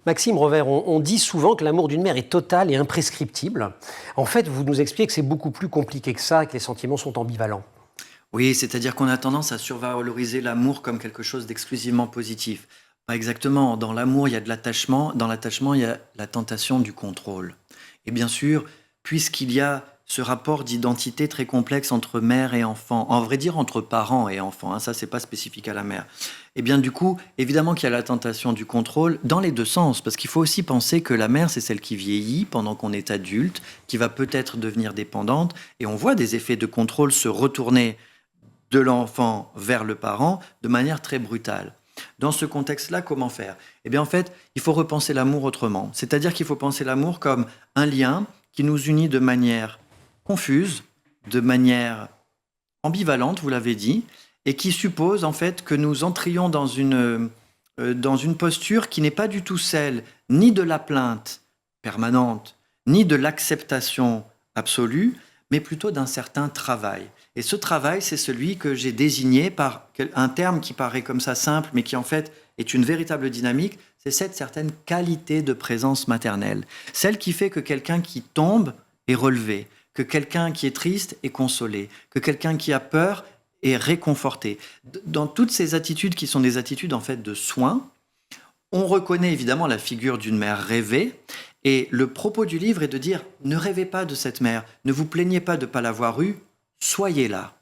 Maxime Revers, on dit souvent que l'amour d'une mère est total et imprescriptible. En fait, vous nous expliquez que c'est beaucoup plus compliqué que ça, que les sentiments sont ambivalents. Oui, c'est-à-dire qu'on a tendance à survaloriser l'amour comme quelque chose d'exclusivement positif. Pas exactement. Dans l'amour, il y a de l'attachement. Dans l'attachement, il y a la tentation du contrôle. Et bien sûr, puisqu'il y a ce rapport d'identité très complexe entre mère et enfant, en vrai dire entre parents et enfants, hein, ça c'est pas spécifique à la mère. Et bien du coup, évidemment qu'il y a la tentation du contrôle dans les deux sens, parce qu'il faut aussi penser que la mère c'est celle qui vieillit pendant qu'on est adulte, qui va peut-être devenir dépendante, et on voit des effets de contrôle se retourner de l'enfant vers le parent de manière très brutale. Dans ce contexte-là, comment faire? Eh bien, en fait, il faut repenser l'amour autrement. C'est-à-dire qu'il faut penser l'amour comme un lien qui nous unit de manière confuse, de manière ambivalente, vous l'avez dit, et qui suppose en fait que nous entrions dans une posture qui n'est pas du tout celle ni de la plainte permanente, ni de l'acceptation absolue, mais plutôt d'un certain travail. Et ce travail, c'est celui que j'ai désigné par un terme qui paraît comme ça simple, mais qui en fait est une véritable dynamique, c'est cette certaine qualité de présence maternelle. Celle qui fait que quelqu'un qui tombe est relevé, que quelqu'un qui est triste est consolé, que quelqu'un qui a peur est réconforté. Dans toutes ces attitudes qui sont des attitudes en fait de soins, on reconnaît évidemment la figure d'une mère rêvée, et le propos du livre est de dire ne rêvez pas de cette mère, ne vous plaignez pas de ne pas l'avoir eue, soyez là.